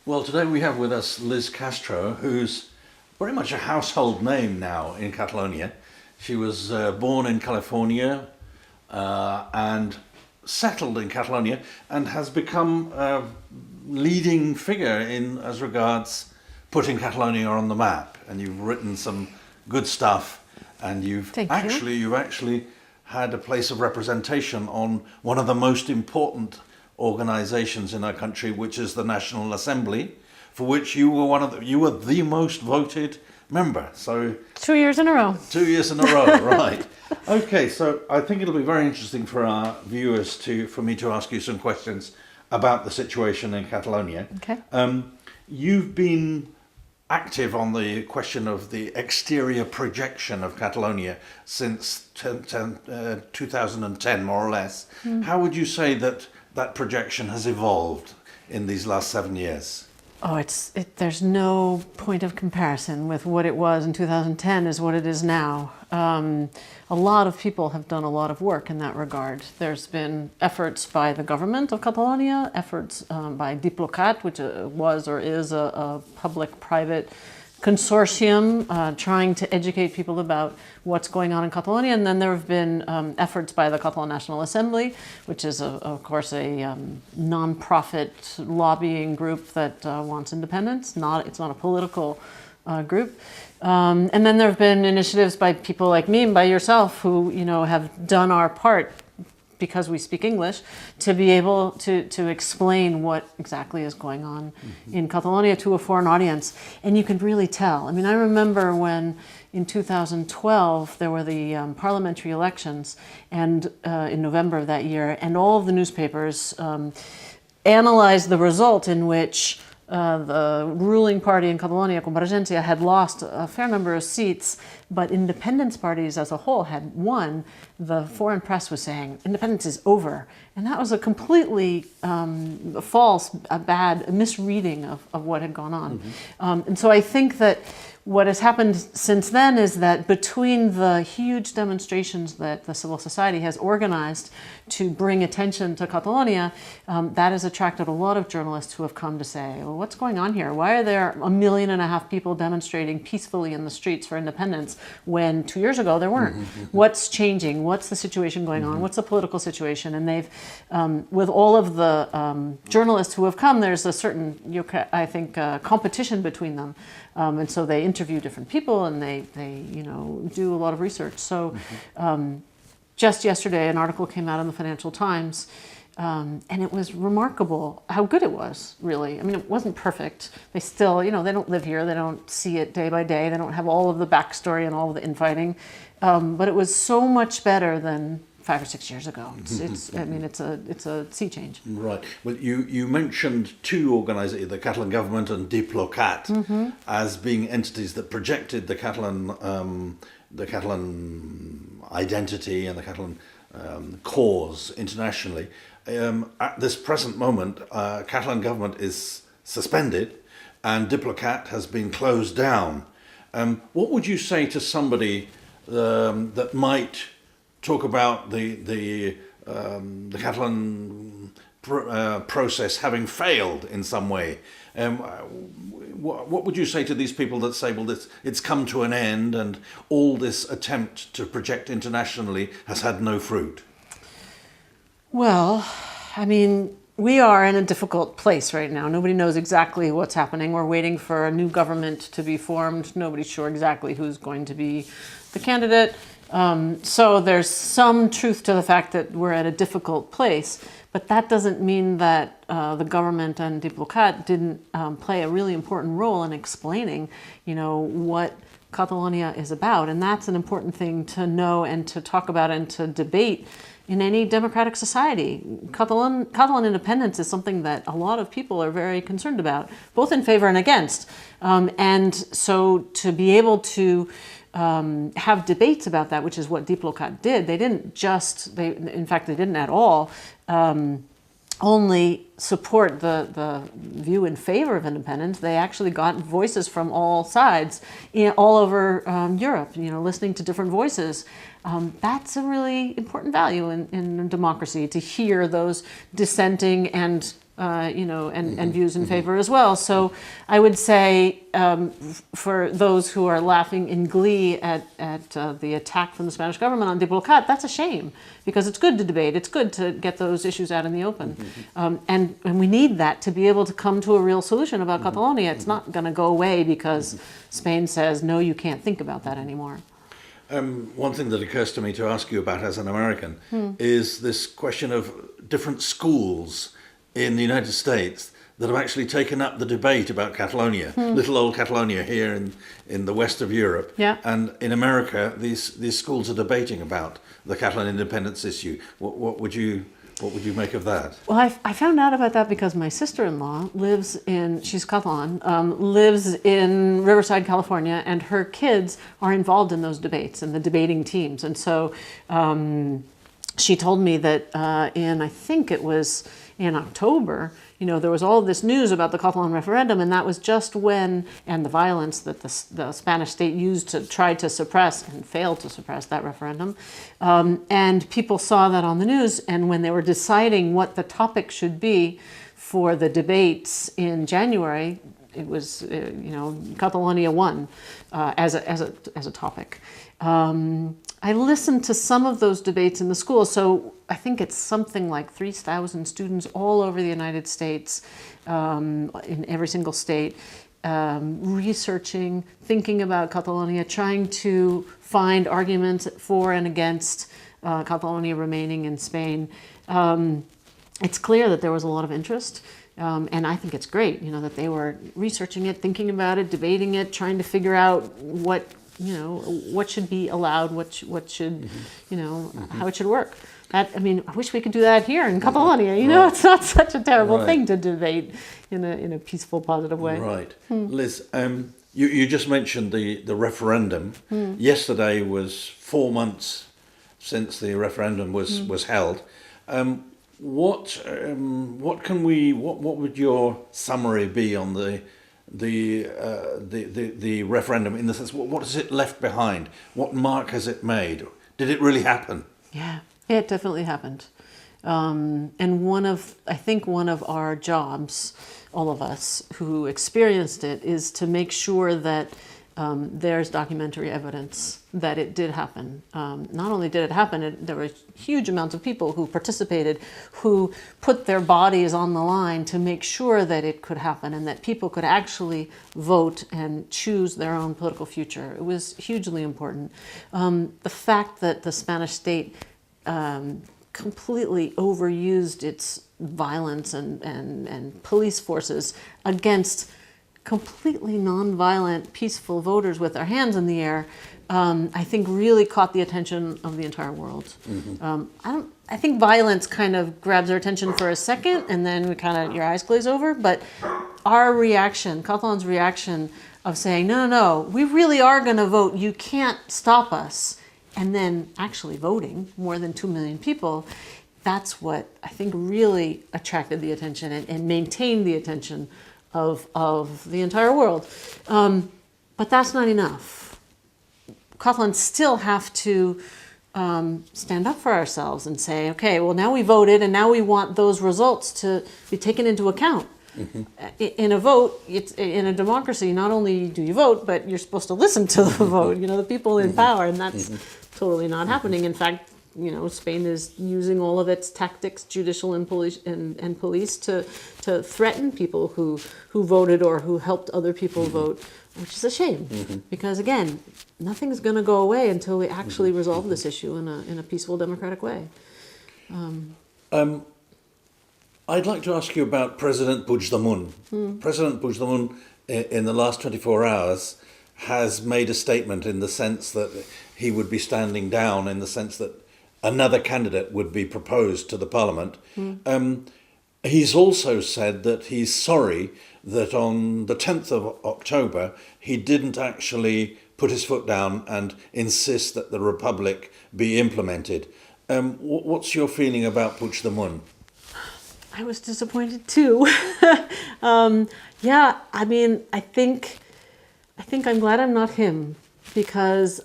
Well, today we have with us Liz Castro, who's very much a household name now in Catalonia. She was born in California and settled in Catalonia and has become a leading figure in as regards putting Catalonia on the map. And you've written some good stuff, and you've actually had a place of representation on one of the most important organizations in our country, which is the National Assembly, for which you were you were the most voted member. So 2 years in a row. 2 years in a row, right? Okay, so I think it'll be very interesting for our viewers for me to ask you some questions about the situation in Catalonia. Okay. You've been active on the question of the exterior projection of Catalonia since 2010, more or less. How would you say that projection has evolved in these last 7 years? Oh, there's no point of comparison with what it was in 2010 is what it is now. A lot of people have done a lot of work in that regard. There's been efforts by the government of Catalonia, efforts by Diplocat, which was or is a public-private consortium trying to educate people about what's going on in Catalonia. And then there have been efforts by the Catalan National Assembly, which is, of course, a non-profit lobbying group that wants independence. It's not a political group. And then there have been initiatives by people like me and by yourself who, have done our part, because we speak English, to be able to explain what exactly is going on in Catalonia to a foreign audience. And you can really tell. I mean, I remember when in 2012 there were the parliamentary elections, and in November of that year, and all of the newspapers analyzed the result in which the ruling party in Catalonia, Convergència, had lost a fair number of seats, but independence parties as a whole had won. The foreign press was saying, independence is over. And that was a completely false, bad misreading of what had gone on. And so I think that what has happened since then is that between the huge demonstrations that the civil society has organized to bring attention to Catalonia, that has attracted a lot of journalists who have come to say, well, what's going on here? Why are there 1.5 million people demonstrating peacefully in the streets for independence when 2 years ago there weren't? What's changing? What's the situation going on? What's the political situation? And they've, with all of the journalists who have come, there's a certain, I think, competition between them. And so they interview different people, and they do a lot of research. So just yesterday, an article came out in the Financial Times, and it was remarkable how good it was, really. I mean, it wasn't perfect. They still, they don't live here. They don't see it day by day. They don't have all of the backstory and all of the infighting. But it was so much better than 5 or 6 years ago. It's a sea change. Right. Well, you mentioned two organizations, the Catalan government and Diplocat, as being entities that projected the Catalan identity and the Catalan cause internationally. At this present moment, Catalan government is suspended, and Diplocat has been closed down. What would you say to somebody that might talk about the Catalan process having failed in some way? What would you say to these people that say, well, it's come to an end and all this attempt to project internationally has had no fruit? Well, I mean, we are in a difficult place right now. Nobody knows exactly what's happening. We're waiting for a new government to be formed. Nobody's sure exactly who's going to be the candidate. So there's some truth to the fact that we're at a difficult place, but that doesn't mean that the government and Diplocat didn't play a really important role in explaining, what Catalonia is about. And that's an important thing to know and to talk about and to debate in any democratic society. Catalan independence is something that a lot of people are very concerned about, both in favor and against. And so to be able to have debates about that, which is what Diplocat did. They didn't in fact, they didn't at all only support the view in favor of independence. They actually got voices from all sides, all over Europe, listening to different voices. That's a really important value in democracy, to hear those dissenting and and views in favor as well. So I would say for those who are laughing in glee at the attack from the Spanish government on Diplocat, that's a shame, because it's good to debate. It's good to get those issues out in the open. And we need that to be able to come to a real solution about Catalonia. It's not going to go away because Spain says, no, you can't think about that anymore. One thing that occurs to me to ask you about as an American is this question of different schools in the United States that have actually taken up the debate about Catalonia, little old Catalonia here in the west of Europe. Yeah. And in America, these schools are debating about the Catalan independence issue. What would you make of that? Well, I found out about that because my sister-in-law she's Catalan, lives in Riverside, California, and her kids are involved in those debates and the debating teams. And so she told me that I think it was in October, there was all this news about the Catalan referendum, and that was just when, and the violence that the Spanish state used to try to suppress and failed to suppress that referendum. And people saw that on the news, and when they were deciding what the topic should be for the debates in January, it was, Catalonia won as a topic. I listened to some of those debates in the school, so I think it's something like 3,000 students all over the United States, in every single state, researching, thinking about Catalonia, trying to find arguments for and against Catalonia remaining in Spain. It's clear that there was a lot of interest, and I think it's great, that they were researching it, thinking about it, debating it, trying to figure out what should be allowed, what should, how it should work. I wish we could do that here in Catalonia. Right. It's not such a terrible Right. thing to debate in a peaceful, positive way. Right. Liz, you just mentioned the referendum. Yesterday was 4 months since the referendum was held. What would your summary be on the referendum, in the sense, what has it left behind? What mark has it made? Did it really happen? Yeah, it definitely happened. And I think one of our jobs, all of us who experienced it, is to make sure that there's documentary evidence that it did happen. Not only did it happen, there were huge amounts of people who participated, who put their bodies on the line to make sure that it could happen and that people could actually vote and choose their own political future. It was hugely important. The fact that the Spanish state completely overused its violence and police forces against completely nonviolent, peaceful voters with their hands in the air, I think really caught the attention of the entire world. I think violence kind of grabs our attention for a second, and then your eyes glaze over. But our reaction, Catalan's reaction of saying, no, we really are going to vote. You can't stop us. And then actually voting, more than 2 million people, that's what I think really attracted the attention and maintained the attention of the entire world. But that's not enough. Catalans still have to stand up for ourselves and say, okay, well, now we voted, and now we want those results to be taken into account. In a vote, in a democracy, not only do you vote, but you're supposed to listen to the vote, the people in power, and that's totally not happening. In fact, Spain is using all of its tactics, judicial and police, to threaten people who voted or who helped other people vote, which is a shame. Because again, nothing's going to go away until we actually resolve this issue in a peaceful, democratic way. I'd like to ask you about President Puigdemont. President Puigdemont, in the last 24 hours, has made a statement in the sense that he would be standing down, in the sense that another candidate would be proposed to the parliament. He's also said that he's sorry that on the 10th of October, he didn't actually put his foot down and insist that the Republic be implemented. What's your feeling about Puigdemont? I was disappointed too. I think I'm glad I'm not him, because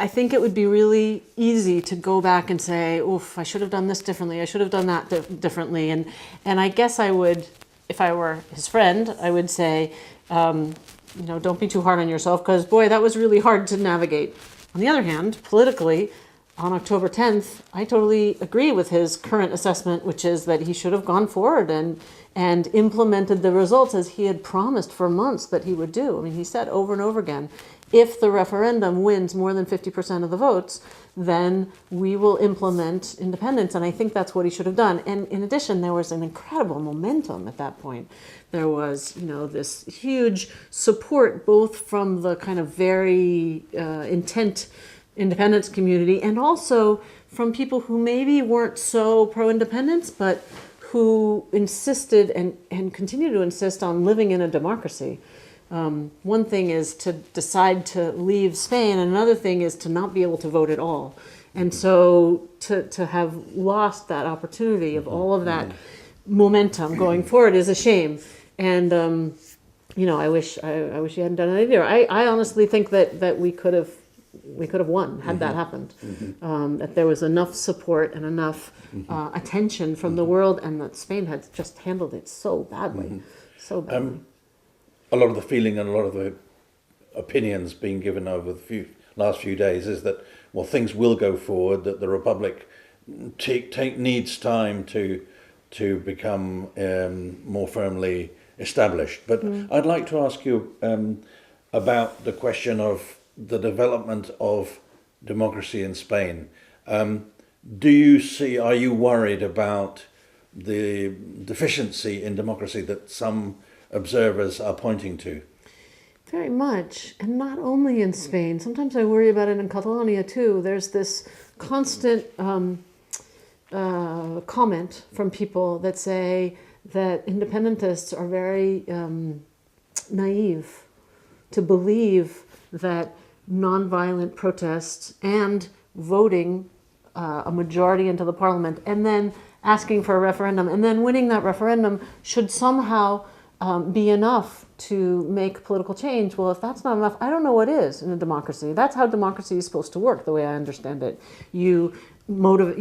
I think it would be really easy to go back and say, oof, I should have done this differently, I should have done that differently. And I guess I would, if I were his friend, I would say, don't be too hard on yourself, because boy, that was really hard to navigate. On the other hand, politically, on October 10th, I totally agree with his current assessment, which is that he should have gone forward and implemented the results as he had promised for months that he would do. I mean, he said over and over again, if the referendum wins more than 50% of the votes, then we will implement independence. And I think that's what he should have done. And in addition, there was an incredible momentum at that point. There was, this huge support, both from the kind of very intent independence community, and also from people who maybe weren't so pro-independence, but who insisted and continue to insist on living in a democracy. One thing is to decide to leave Spain, and another thing is to not be able to vote at all. And so to have lost that opportunity of all of that momentum going forward is a shame. And I wish he hadn't done it either. I honestly think that we could have won had that happened. That there was enough support and enough attention from the world, and that Spain had just handled it so badly. A lot of the feeling and a lot of the opinions being given over the last few days is that, well, things will go forward, that the Republic needs time to become more firmly established. But I'd like to ask you about the question of the development of democracy in Spain. Are you worried about the deficiency in democracy that some observers are pointing to? Very much, and not only in Spain. Sometimes I worry about it in Catalonia too. There's this constant comment from people that say that independentists are very naive to believe that nonviolent protests and voting a majority into the parliament and then asking for a referendum and then winning that referendum should somehow be enough to make political change. Well, if that's not enough, I don't know what is in a democracy. That's how democracy is supposed to work, the way I understand it. You mobilize,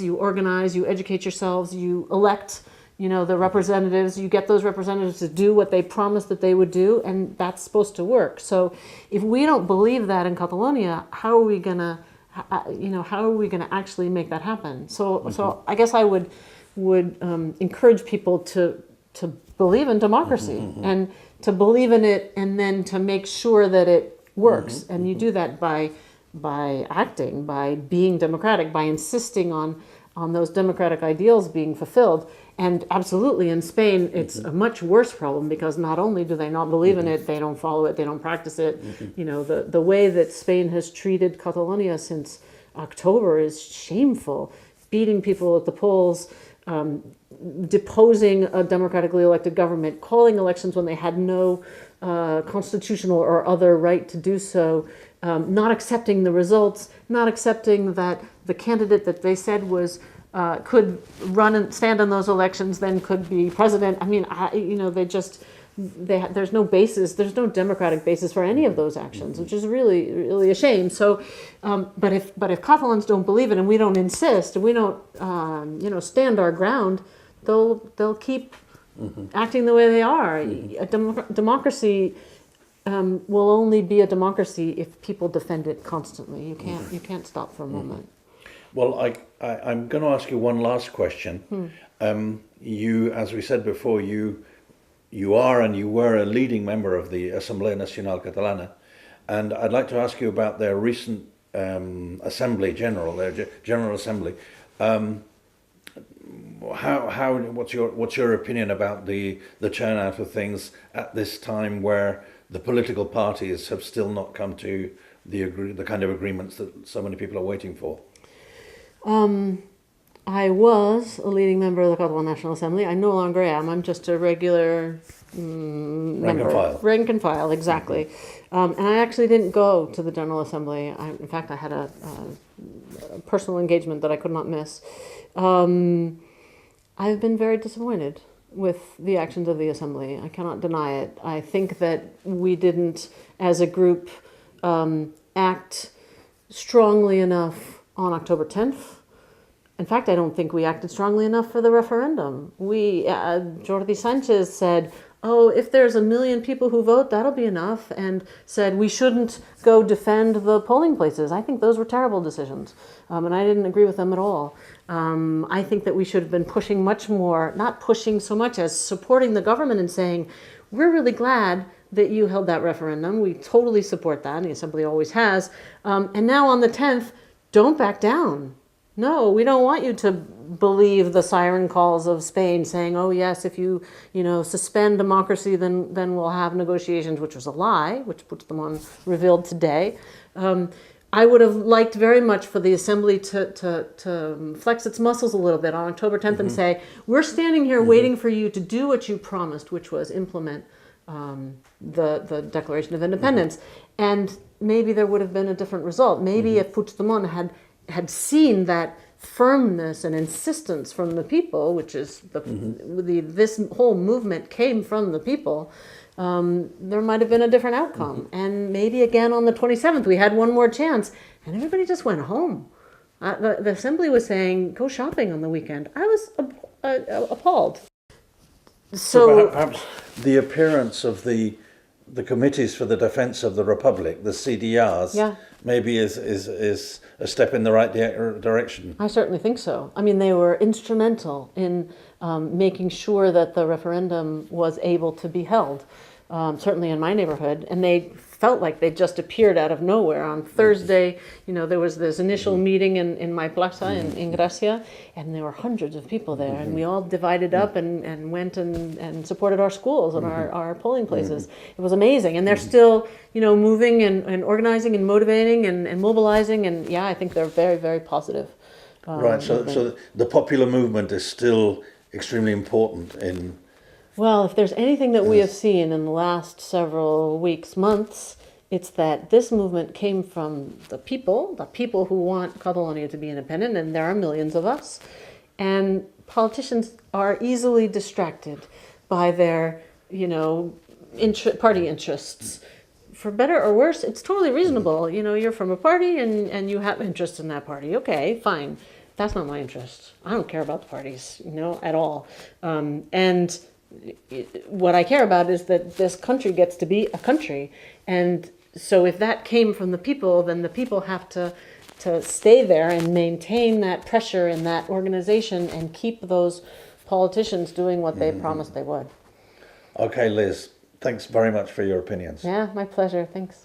you organize, you educate yourselves, you elect the representatives, you get those representatives to do what they promised that they would do, and that's supposed to work. So if we don't believe that in Catalonia, how are we gonna actually make that happen? So I guess I would encourage people to believe in democracy and to believe in it, and then to make sure that it works. And you do that by acting, by being democratic, by insisting on those democratic ideals being fulfilled. And absolutely, in Spain, it's a much worse problem, because not only do they not believe in it, they don't follow it, they don't practice it. The way that Spain has treated Catalonia since October is shameful. Beating people at the polls, deposing a democratically elected government, calling elections when they had no constitutional or other right to do so, not accepting the results, not accepting that the candidate that they said was could run and stand in those elections then could be president. I mean, there's no basis, there's no democratic basis for any of those actions, which is really, really a shame. So, but if Catalans don't believe it, and we don't insist, and we don't, stand our ground, they'll keep acting the way they are. A democracy will only be a democracy if people defend it constantly. You can't stop for a moment. Well, I'm going to ask you one last question. You, as we said before, you are and you were a leading member of the Assemblea Nacional Catalana, and I'd like to ask you about their recent assembly general, their general assembly. What's your opinion about the turnout of things at this time, where the political parties have still not come to the kind of agreements that so many people are waiting for? I was a leading member of the Catalan National Assembly. I no longer am. I'm just a regular member. Rank and file, exactly. And I actually didn't go to the General Assembly. In fact, I had a personal engagement that I could not miss. I've been very disappointed with the actions of the Assembly. I cannot deny it. I think that we didn't, as a group, act strongly enough on October 10th. In fact, I don't think we acted strongly enough for the referendum. Jordi Sanchez said, oh, if there's 1 million people who vote, that'll be enough, and said we shouldn't go defend the polling places. I think those were terrible decisions, and I didn't agree with them at all. I think that we should have been pushing much more, not pushing so much as supporting the government and saying, we're really glad that you held that referendum. We totally support that, and the Assembly always has. And now on the 10th, don't back down. No, we don't want you to believe the siren calls of Spain saying, oh, yes, if you suspend democracy, then we'll have negotiations, which was a lie, which puts them on revealed today. I would have liked very much for the Assembly to flex its muscles a little bit on October 10th and say, we're standing here waiting for you to do what you promised, which was implement the Declaration of Independence. And maybe there would have been a different result. Maybe if Puigdemont had seen that firmness and insistence from the people, which is this whole movement came from the people, there might have been a different outcome. And maybe again on the 27th, we had one more chance, and everybody just went home. The Assembly was saying, go shopping on the weekend. I was appalled. So perhaps the appearance of the committees for the defence of the Republic, the CDRs, maybe is a step in the right direction. I certainly think so. I mean, they were instrumental in making sure that the referendum was able to be held, certainly in my neighborhood. And they felt like they just appeared out of nowhere. On Thursday, there was this initial meeting in my plaza in Gracia, and there were hundreds of people there. And we all divided up and went and supported our schools and our polling places. It was amazing. And they're still, moving and organizing and motivating and mobilizing. And I think they're very, very positive. Right, so the popular movement is still extremely important in... Well, if there's anything that we have seen in the last several weeks, months, it's that this movement came from the people who want Catalonia to be independent, and there are millions of us. And politicians are easily distracted by their, party interests. For better or worse, it's totally reasonable. You're from a party and you have interest in that party. Okay, fine. That's not my interest. I don't care about the parties, at all. And what I care about is that this country gets to be a country. And so if that came from the people, then the people have to stay there and maintain that pressure in that organization and keep those politicians doing what they promised they would. Okay, Liz, thanks very much for your opinions. Yeah, my pleasure. Thanks.